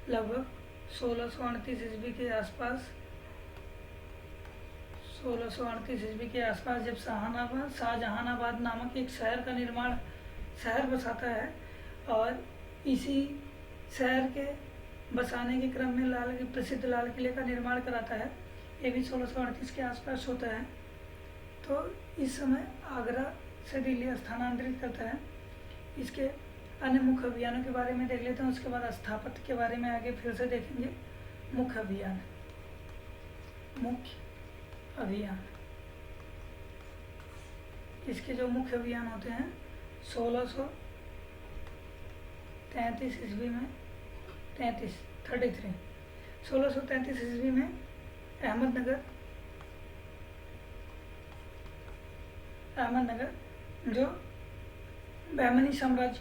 लगभग 1638 ईस्वी के आसपास जब शाहजहानाबाद नामक एक शहर बसाता है और इसी शहर के बसाने के क्रम में प्रसिद्ध लाल किले का निर्माण कराता है। ये भी 1638 के आसपास होता है। तो इस समय आगरा से दिल्ली स्थानांतरित करता है। इसके अन्य मुख्य अभियानों के बारे में देख लेते हैं, उसके बाद स्थापत्य के बारे में आगे फिर से देखेंगे। मुख्य अभियान इसके जो मुख्य अभियान होते हैं 1633 ईस्वी में 1633 ईस्वी में अहमदनगर जो बहमनी साम्राज्य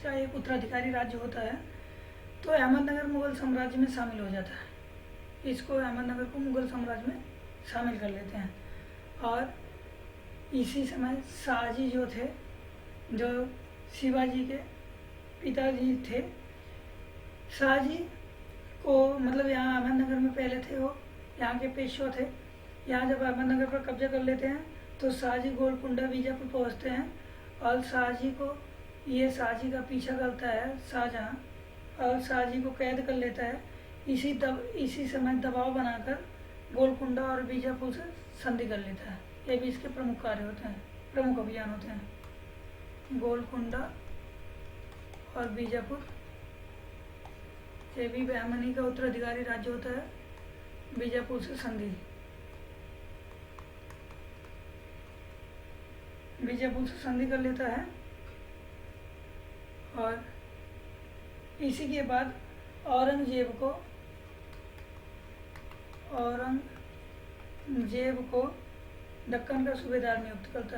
का एक उत्तराधिकारी राज्य होता है। तो अहमदनगर मुगल साम्राज्य में शामिल हो जाता है। इसको अहमदनगर को मुगल साम्राज्य में शामिल कर लेते हैं। और इसी समय शाहजी जो थे, जो शिवाजी के पिताजी थे, शाहजी को मतलब यहाँ अहमदनगर में पहले थे, वो यहाँ के पेशवा थे। यहाँ जब अहमदनगर पर कब्जा कर लेते हैं तो शाहजी गोलकुंडा बीजापुर पहुँचते हैं और शाहजी का पीछा करता है शाहजहाँ और शाहजी को कैद कर लेता है। इसी समय दबाव बनाकर गोलकुंडा और बीजापुर से संधि कर लेता है। ये भी इसके प्रमुख अभियान होते हैं। गोलकुंडा और बीजापुर, ये भी बहमनी का उत्तराधिकारी राज्य होता है। बीजापुर से संधि कर लेता है। और इसी के बाद औरंगजेब को दक्कन का सूबेदार नियुक्त करता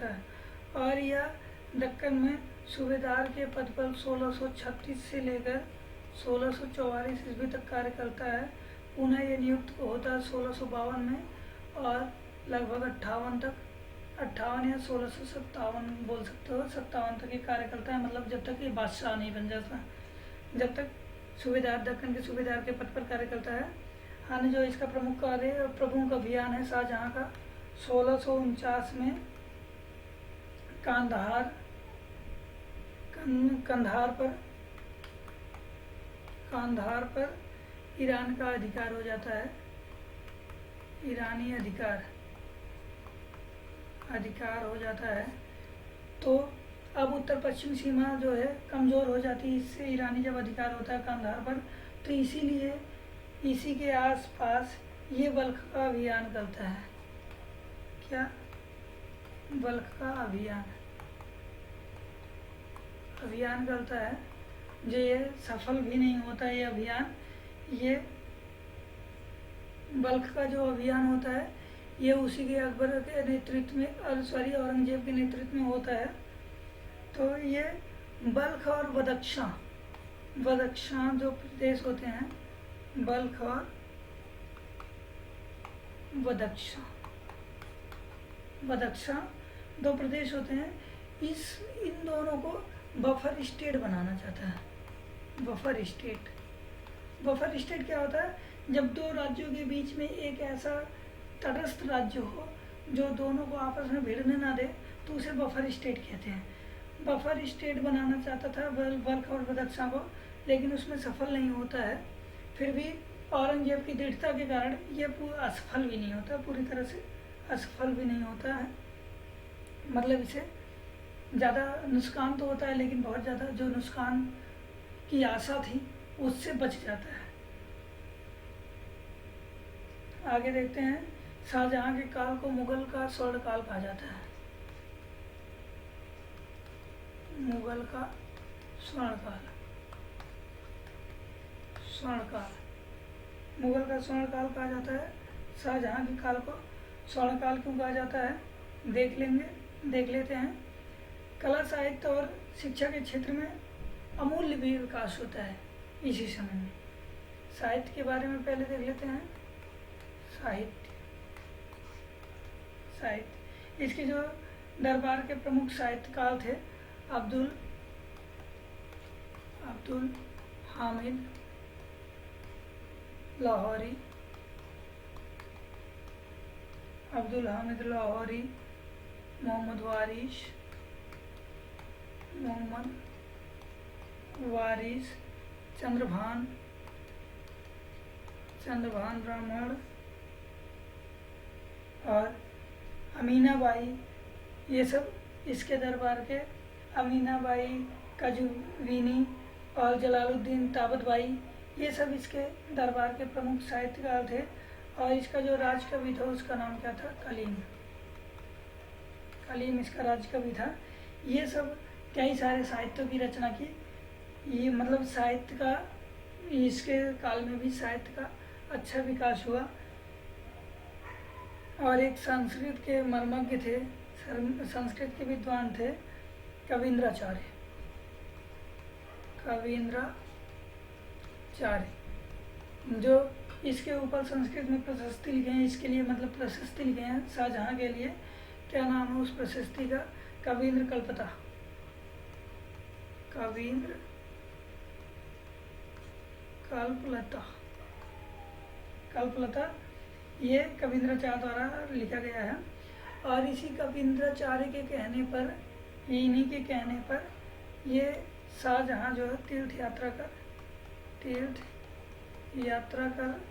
है। और यह दक्कन में सूबेदार के पद पर 1636 से लेकर 1644 ईस्वी तक कार्य करता है। पुनः ये नियुक्त होता है 1652 में और लगभग 58 या 1657 बोल सकते हो, 57 तक ये कार्य करता है। मतलब जब तक ये बादशाह नहीं बन जाता, जब तक दक्कन के सूबेदार के पद पर कार्य करता है। अन्य जो इसका प्रमुख अभियान है शाहजहाँ का 1649 में कंधार पर ईरान का अधिकार हो जाता है, ईरानी अधिकार हो जाता है। तो अब उत्तर पश्चिम सीमा जो है कमज़ोर हो जाती है, इससे ईरानी जब अधिकार होता है कंधार पर, तो इसीलिए इसी के आसपास ये बल्ख का अभियान करता है। क्या? बल्ख का अभियान करता है, जो ये सफल भी नहीं होता ये अभियान। ये बल्ख का जो अभियान होता है ये उसी के अकबर के नेतृत्व में औरंगजेब के नेतृत्व में होता है। तो ये बल्ख और बदख्शां जो प्रदेश होते हैं, बल्ख और बदख्शां 2 प्रदेश होते हैं। इन दोनों को बफर स्टेट बनाना चाहता है। बफर स्टेट क्या होता है? जब 2 राज्यों के बीच में एक ऐसा तटस्थ राज्य हो जो दोनों को आपस में भिड़ने ना दे, तो उसे बफर स्टेट कहते हैं। बफर स्टेट बनाना चाहता था बल्ख और बदख्शां को, लेकिन उसमें सफल नहीं होता है। फिर भी औरंगजेब की दृढ़ता के कारण ये असफल भी नहीं होता, पूरी तरह से असफल भी नहीं होता है। मतलब इसे ज़्यादा नुकसान तो होता है, लेकिन बहुत ज़्यादा जो नुकसान की आशा थी उससे बच जाता है। आगे देखते हैं, शाहजहाँ के काल को मुगल का स्वर्ण काल कहा जाता है। मुगल का स्वर्ण काल कहा जाता है। शाहजहाँ के काल को स्वर्ण काल क्यों कहा जाता है, देख लेते हैं। कला, साहित्य और शिक्षा के क्षेत्र में अमूल्य भी विकास होता है इसी समय में। साहित्य के बारे में पहले देख लेते हैं। साहित्य इसके जो दरबार के प्रमुख साहित्यकार थे, अब्दुल हामिद लाहौरी, मोहम्मद वारिस, चंद्रभान ब्राह्मण और अमीनाबाई, ये सब इसके दरबार के, अमीनाबाई कजुवीनी और जलालुद्दीन ताबतबाई, ये सब इसके दरबार के प्रमुख साहित्यकार थे। और इसका जो राजकवि था उसका नाम क्या था? कलीम इसका राजकवि था। ये सब कई सारे साहित्यों की रचना की। ये मतलब साहित्य का, इसके काल में भी साहित्य का अच्छा विकास हुआ। और एक संस्कृत के मर्मज्ञ थे, संस्कृत के विद्वान थे कवींद्राचार्य, जो इसके ऊपर संस्कृत में प्रशस्ति लिखे हैं। इसके लिए मतलब प्रशस्ति लिखे हैं शाहजहाँ के लिए। क्या नाम है उस प्रशस्ति का? कवींद्र कल्पलता, ये कवींद्राचार्य द्वारा लिखा गया है। और इसी कवींद्राचार्य के कहने पर, इन्हीं के कहने पर ये शाहजहाँ जो है तीर्थ यात्रा कर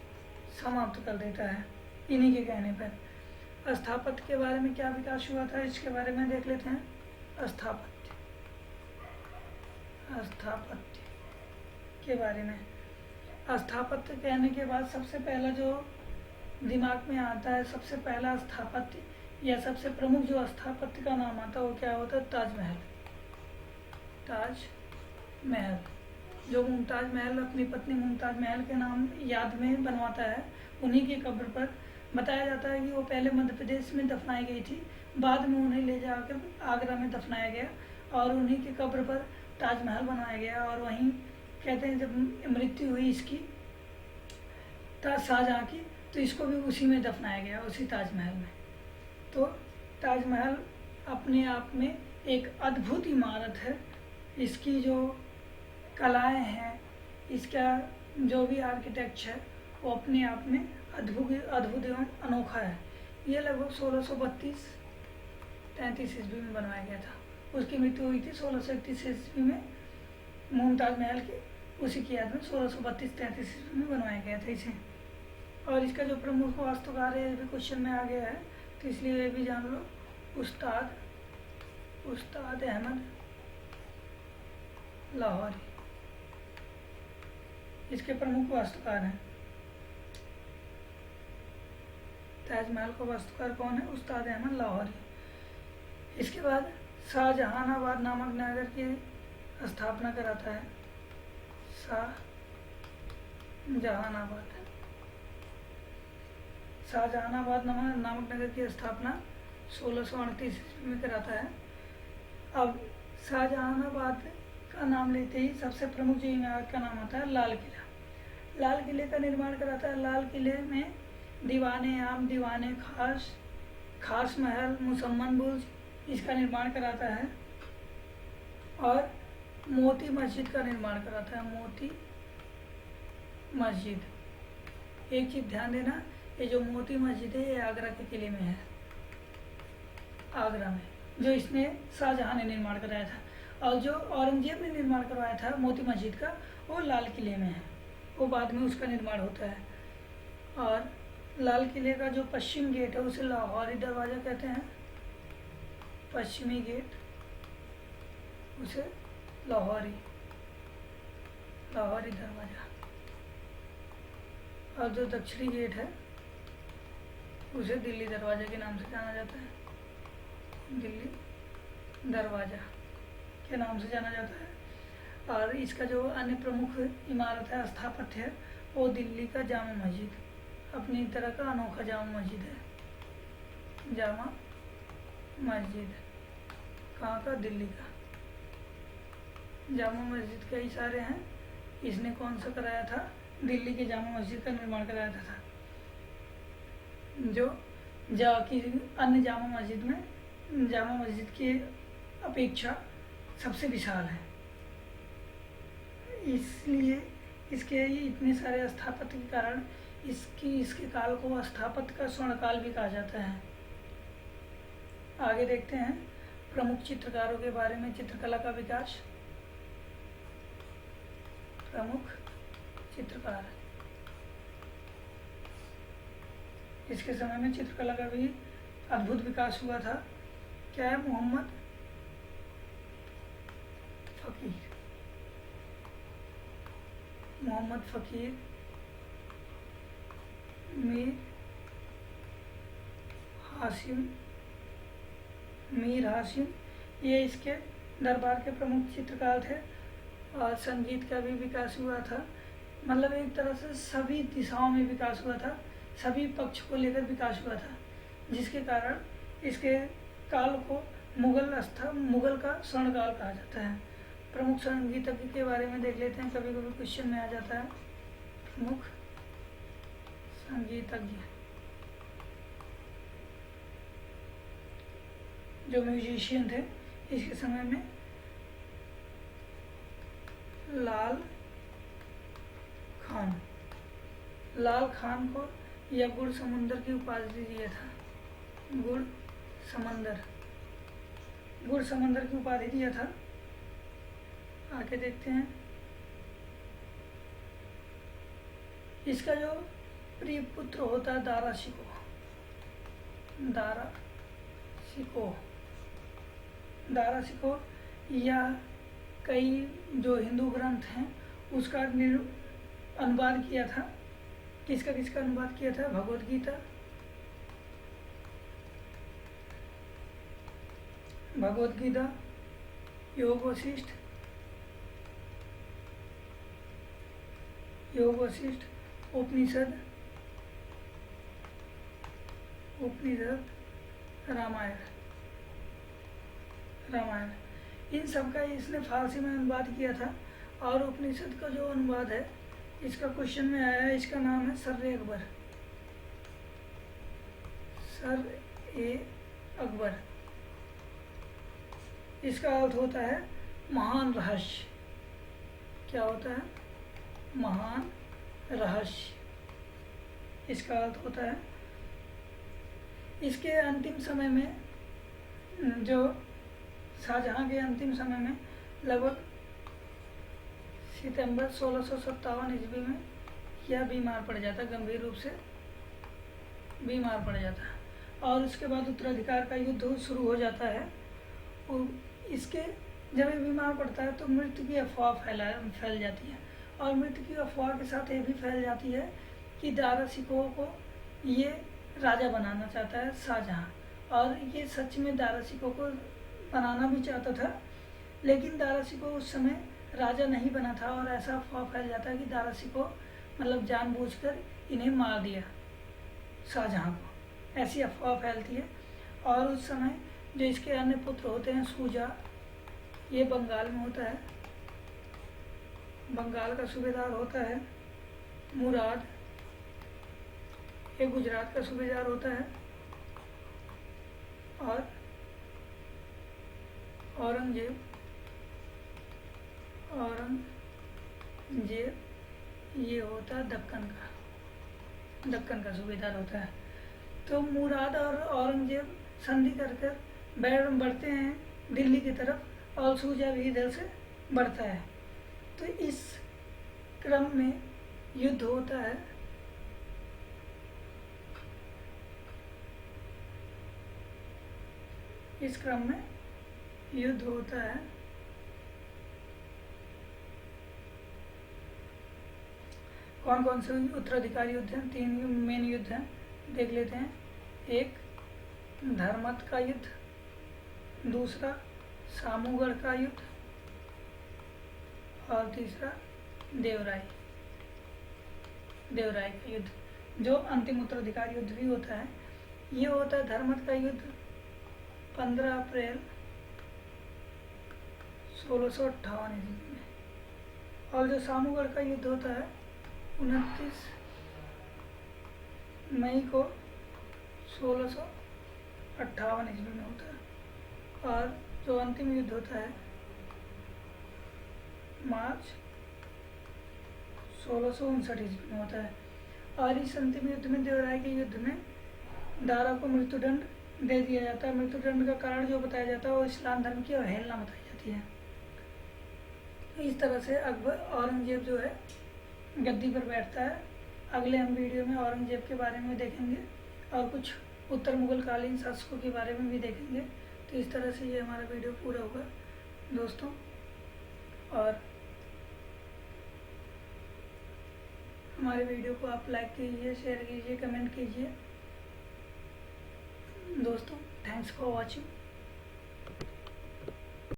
समाप्त कर देता है, इन्हीं के कहने पर। स्थापत्य के बारे में क्या विकास हुआ था, इसके बारे में देख लेते हैं। स्थापत्य के बारे में, स्थापत्य कहने के बाद सबसे पहला जो दिमाग में आता है, सबसे पहला स्थापत्य या सबसे प्रमुख जो स्थापत्य का नाम आता है वो क्या होता है? ताजमहल, जो मुमताज़ महल अपनी पत्नी मुमताज़ महल के नाम याद में बनवाता है। उन्हीं की कब्र पर बताया जाता है कि वो पहले मध्य प्रदेश में दफनाई गई थी, बाद में उन्हें ले जाकर आगरा में दफनाया गया और उन्हीं की कब्र पर ताजमहल बनाया गया। और वहीं कहते हैं जब मृत्यु हुई इसकी शाहजहाँ की, तो इसको भी उसी में दफनाया गया, उसी ताजमहल में। तो ताजमहल अपने आप में एक अद्भुत इमारत है। इसकी जो कलाएं हैं, इसका जो भी आर्किटेक्चर वो अपने आप में अद्भुत अद्भुत एवं अनोखा है। ये लगभग 1632-33 ईस्वी में बनवाया गया था। उसकी मृत्यु हुई थी 1631 ईस्वी में मुमताज महल की, उसी की याद में 1632-33 ईस्वी में बनवाया गया था इसे। और इसका जो प्रमुख वास्तुकार है, ये भी क्वेश्चन में आ गया है, तो इसलिए ये भी जान लो, उस्ताद अहमद लाहौरी इसके प्रमुख वास्तुकार हैं। ताजमहल का वास्तुकार कौन है? उस्ताद अहमद लाहौरी। इसके बाद शाहजहानाबाद नामक नगर की स्थापना कराता है। शाहजहानाबाद नामक नगर की स्थापना 1638 ईस्वी में कराता है। अब शाहजहानाबाद का नाम लेते ही सबसे प्रमुख जो इमारत का नाम आता है लाल किला। लाल किले का निर्माण कराता है। लाल किले में दीवाने आम, दीवाने खास, खास महल, मुसम्मन बुर्ज इसका निर्माण कराता है। और मोती मस्जिद का निर्माण कराता है। मोती मस्जिद, एक चीज ध्यान देना, ये जो मोती मस्जिद है ये आगरा के किले में है, आगरा में, जो इसने शाहजहां ने निर्माण कराया था। और जो औरंगजेब ने निर्माण करवाया था मोती मस्जिद का, वो लाल किले में है, वो बाद में उसका निर्माण होता है। और लाल किले का जो पश्चिम गेट है उसे लाहौरी दरवाज़ा कहते हैं। पश्चिमी गेट उसे लाहौरी दरवाज़ा। और जो दक्षिणी गेट है उसे दिल्ली दरवाज़ा के नाम से जाना जाता है। दिल्ली दरवाज़ा के नाम से जाना जाता है। और इसका जो अन्य प्रमुख इमारत है, स्थापत्य है, वो दिल्ली का जामा मस्जिद, अपनी तरह का अनोखा जामा मस्जिद है। जामा मस्जिद कहाँ का? दिल्ली का। जामा मस्जिद कई सारे हैं, इसने कौन सा कराया था? दिल्ली के जामा मस्जिद का निर्माण कराया था, जो कि अन्य जामा मस्जिद की अपेक्षा सबसे विशाल है। इसलिए इसके इतने सारे स्थापत्य के कारण इसके काल को स्थापत्य का स्वर्णकाल भी कहा जाता है। आगे देखते हैं प्रमुख चित्रकारों के बारे में। चित्रकला का विकास। प्रमुख चित्रकार, इसके समय में चित्रकला का भी अद्भुत विकास हुआ था। क्या है? मोहम्मद फकीर, मीर हाशिम, ये इसके दरबार के प्रमुख चित्रकार थे। और संगीत का भी विकास हुआ था, मतलब एक तरह से सभी दिशाओं में विकास हुआ था, सभी पक्ष को लेकर विकास हुआ था, जिसके कारण इसके काल को मुगल का स्वर्णकाल कहा जाता है। प्रमुख संगीतज्ञ के बारे में देख लेते हैं, कभी कभी क्वेश्चन में आ जाता है। प्रमुख संगीतज्ञ जो म्यूजिशियन थे इसके समय में, लाल खान को यह गुड़ समुंदर की उपाधि दिया था। गुड़ समंदर की उपाधि दिया था। आगे देखते हैं, इसका जो प्रिय पुत्र होता है दारा शिकोह या कई जो हिंदू ग्रंथ हैं उसका अनुवाद किया था। किसका अनुवाद किया था? भगवद गीता, योग वशिष्ठ, उपनिषद, रामायण, इन सब का इसने फारसी में अनुवाद किया था। और उपनिषद का जो अनुवाद है इसका क्वेश्चन में आया है, इसका नाम है सर-ए-अकबर। इसका अर्थ होता है महान रहस्य। क्या होता है? महान रहस्य। इसका अर्थ होता है। इसके अंतिम समय में जो शाहजहाँ के अंतिम समय में लगभग सितंबर 1657 ईस्वी में यह बीमार पड़ जाता, गंभीर रूप से बीमार पड़ जाता। और उसके बाद उत्तराधिकार का युद्ध शुरू हो जाता है। इसके जब ये बीमार पड़ता है तो मृत्यु की अफवाह फैल जाती है, और मृत्यु की अफवाह के साथ ये भी फैल जाती है कि दारा शिकोह को ये राजा बनाना चाहता है शाहजहाँ, और ये सच में दारा शिकोह को बनाना भी चाहता था, लेकिन दारा शिकोह उस समय राजा नहीं बना था। और ऐसा अफवाह फैल जाता है कि दारा शिकोह मतलब जानबूझकर इन्हें मार दिया, शाहजहाँ को, ऐसी अफवाह फैलती है। और उस समय जो इसके अन्य पुत्र होते हैं, शुजा, ये बंगाल में होता है, बंगाल का सूबेदार होता है। मुराद, ये गुजरात का सूबेदार होता है। और औरंगजेब ये होता है दक्कन का सूबेदार होता है। तो मुराद और औरंगजेब संधि कर बढ़ते हैं दिल्ली की तरफ, और शुजा भी इधर से बढ़ता है। तो इस क्रम में युद्ध होता है। इस क्रम में युद्ध होता है। कौन कौन से उत्तराधिकारी युद्ध हैं? 3 मेन युद्ध हैं, देख लेते हैं। एक धर्मत का युद्ध, दूसरा सामूगढ़ का युद्ध, और तीसरा देवराय का युद्ध। जो अंतिम उत्तराधिकारी युद्ध भी होता है, ये होता है धर्मत का युद्ध 15 अप्रैल 1658 ईस्वी में, और जो सामूगढ़ का युद्ध होता है 29 मई को 1658 ईस्वी में होता है। और जो अंतिम युद्ध होता है मार्च 1659 ईस्वी में होता है। और इस अंतिम युद्ध में, देवराय के युद्ध में, दारा को मृत्युदंड दे दिया जाता है। मृत्युदंड का कारण जो बताया जाता है वो इस्लाम धर्म की अवहेलना बताई जाती है। इस तरह से औरंगजेब जो है गद्दी पर बैठता है। अगले हम वीडियो में औरंगजेब के बारे में देखेंगे, और कुछ उत्तर मुगल कालीन शासकों के बारे में भी देखेंगे। तो इस तरह से ये हमारा वीडियो पूरा होगा दोस्तों। और हमारे वीडियो को आप लाइक कीजिए, शेयर कीजिए, कमेंट कीजिए दोस्तों। Thanks for watching.